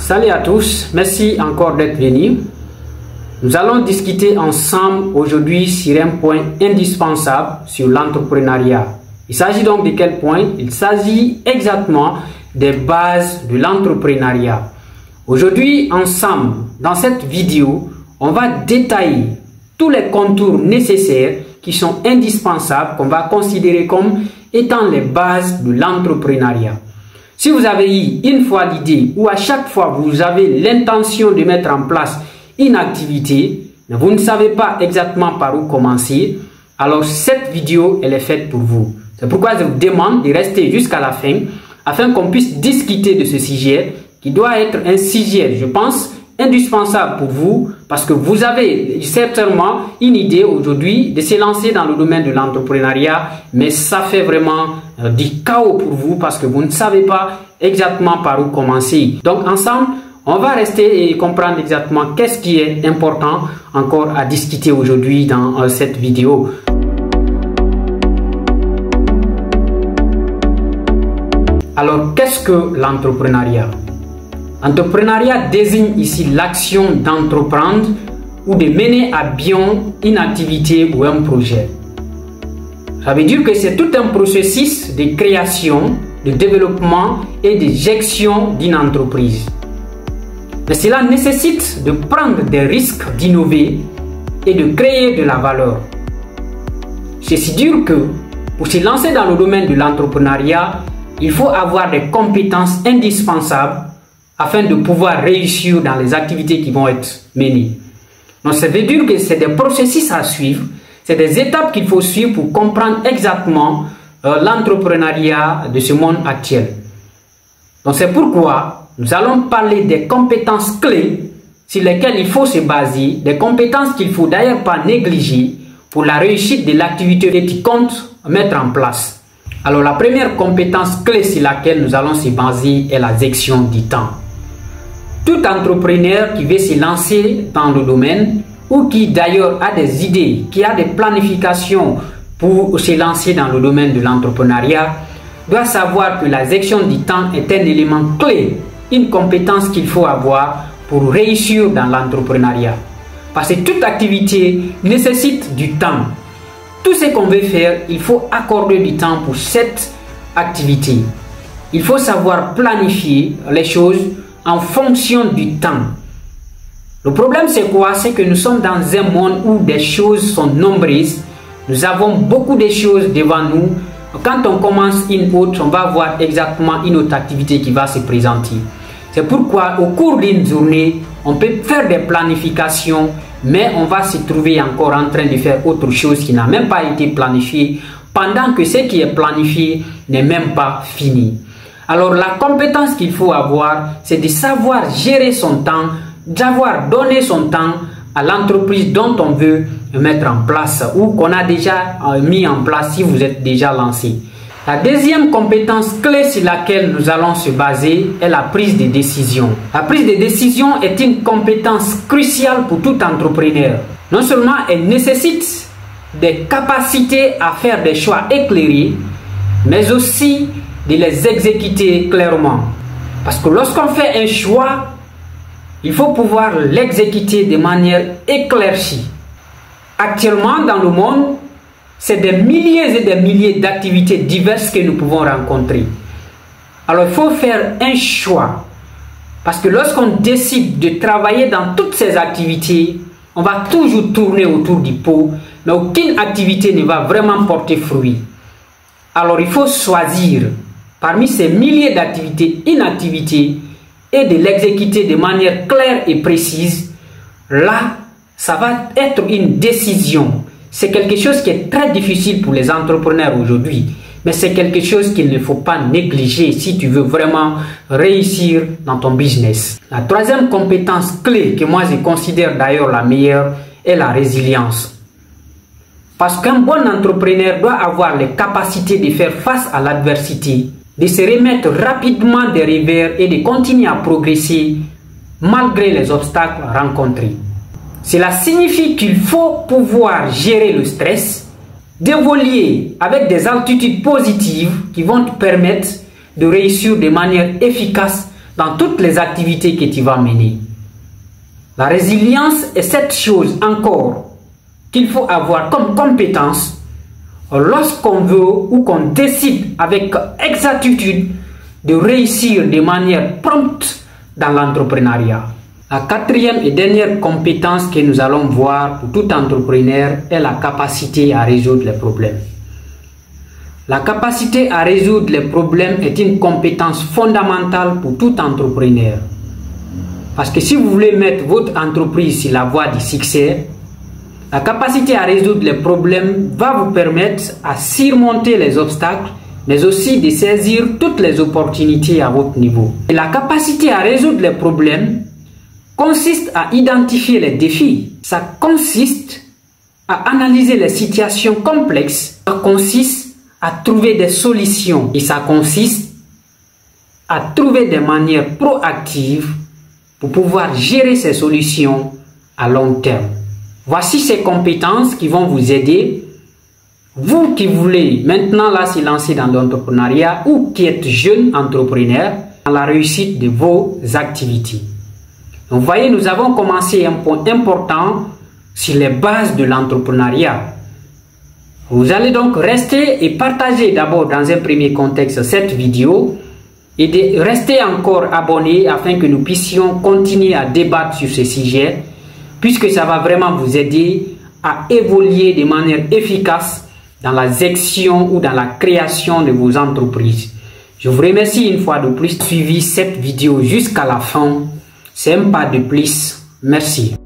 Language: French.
Salut à tous, merci encore d'être venus. Nous allons discuter ensemble aujourd'hui sur un point indispensable sur l'entrepreneuriat. Il s'agit donc de quel point? Il s'agit exactement des bases de l'entrepreneuriat. Aujourd'hui, ensemble, dans cette vidéo, on va détailler tous les contours nécessaires qui sont indispensables, qu'on va considérer comme étant les bases de l'entrepreneuriat. Si vous avez eu une fois l'idée ou à chaque fois vous avez l'intention de mettre en place une activité, mais vous ne savez pas exactement par où commencer, alors cette vidéo elle est faite pour vous. C'est pourquoi je vous demande de rester jusqu'à la fin afin qu'on puisse discuter de ce sujet qui doit être un sujet, je pense, indispensable pour vous parce que vous avez certainement une idée aujourd'hui de se lancer dans le domaine de l'entrepreneuriat, mais ça fait vraiment du chaos pour vous parce que vous ne savez pas exactement par où commencer. Donc ensemble, on va rester et comprendre exactement qu'est-ce qui est important encore à discuter aujourd'hui dans cette vidéo. Alors, qu'est-ce que l'entrepreneuriat? L'entrepreneuriat désigne ici l'action d'entreprendre ou de mener à bien une activité ou un projet. Ça veut dire que c'est tout un processus de création, de développement et de gestion d'une entreprise. Mais cela nécessite de prendre des risques, d'innover et de créer de la valeur. C'est si dur que pour se lancer dans le domaine de l'entrepreneuriat, il faut avoir des compétences indispensables afin de pouvoir réussir dans les activités qui vont être menées. Donc ça veut dire que c'est des processus à suivre, c'est des étapes qu'il faut suivre pour comprendre exactement l'entrepreneuriat de ce monde actuel. Donc c'est pourquoi nous allons parler des compétences clés sur lesquelles il faut se baser, des compétences qu'il ne faut d'ailleurs pas négliger pour la réussite de l'activité que tu comptes mettre en place. Alors la première compétence clé sur laquelle nous allons se baser est la gestion du temps. Tout entrepreneur qui veut se lancer dans le domaine ou qui d'ailleurs a des idées, qui a des planifications pour se lancer dans le domaine de l'entrepreneuriat, doit savoir que la gestion du temps est un élément clé, une compétence qu'il faut avoir pour réussir dans l'entrepreneuriat. Parce que toute activité nécessite du temps. Tout ce qu'on veut faire, il faut accorder du temps pour cette activité. Il faut savoir planifier les choses en fonction du temps. Le problème c'est quoi? C'est que nous sommes dans un monde où des choses sont nombreuses. Nous avons beaucoup de choses devant nous. Quand on commence une autre, on va voir exactement une autre activité qui va se présenter. C'est pourquoi au cours d'une journée, on peut faire des planifications, mais on va se trouver encore en train de faire autre chose qui n'a même pas été planifié, pendant que ce qui est planifié n'est même pas fini. Alors la compétence qu'il faut avoir, c'est de savoir gérer son temps, d'avoir donné son temps à l'entreprise dont on veut mettre en place ou qu'on a déjà mis en place si vous êtes déjà lancé. La deuxième compétence clé sur laquelle nous allons se baser est la prise de décision. La prise de décision est une compétence cruciale pour tout entrepreneur. Non seulement elle nécessite des capacités à faire des choix éclairés, mais aussi de les exécuter clairement. Parce que lorsqu'on fait un choix, il faut pouvoir l'exécuter de manière éclaircie. Actuellement, dans le monde, c'est des milliers et des milliers d'activités diverses que nous pouvons rencontrer. Alors, il faut faire un choix. Parce que lorsqu'on décide de travailler dans toutes ces activités, on va toujours tourner autour du pot, mais aucune activité ne va vraiment porter fruit. Alors, il faut choisir parmi ces milliers d'activités, une activité et de l'exécuter de manière claire et précise. Là, ça va être une décision. C'est quelque chose qui est très difficile pour les entrepreneurs aujourd'hui, mais c'est quelque chose qu'il ne faut pas négliger si tu veux vraiment réussir dans ton business. La troisième compétence clé que moi je considère d'ailleurs la meilleure est la résilience. Parce qu'un bon entrepreneur doit avoir les capacités de faire face à l'adversité, de se remettre rapidement des revers et de continuer à progresser malgré les obstacles rencontrés. Cela signifie qu'il faut pouvoir gérer le stress, d'évoluer avec des altitudes positives qui vont te permettre de réussir de manière efficace dans toutes les activités que tu vas mener. La résilience est cette chose encore qu'il faut avoir comme compétence lorsqu'on veut ou qu'on décide avec exactitude de réussir de manière prompte dans l'entrepreneuriat. La quatrième et dernière compétence que nous allons voir pour tout entrepreneur est la capacité à résoudre les problèmes. La capacité à résoudre les problèmes est une compétence fondamentale pour tout entrepreneur. Parce que si vous voulez mettre votre entreprise sur la voie du succès, la capacité à résoudre les problèmes va vous permettre à surmonter les obstacles, mais aussi de saisir toutes les opportunités à votre niveau. Et la capacité à résoudre les problèmes consiste à identifier les défis. Ça consiste à analyser les situations complexes. Ça consiste à trouver des solutions. Et ça consiste à trouver des manières proactives pour pouvoir gérer ces solutions à long terme. Voici ces compétences qui vont vous aider. Vous qui voulez maintenant là se lancer dans l'entrepreneuriat ou qui êtes jeune entrepreneur, dans la réussite de vos activités. Donc, vous voyez, nous avons commencé un point important sur les bases de l'entrepreneuriat. Vous allez donc rester et partager d'abord dans un premier contexte cette vidéo et de rester encore abonné afin que nous puissions continuer à débattre sur ce sujet, puisque ça va vraiment vous aider à évoluer de manière efficace dans la gestion ou dans la création de vos entreprises. Je vous remercie une fois de plus d'avoir suivi cette vidéo jusqu'à la fin. C'est un pas de plus. Merci.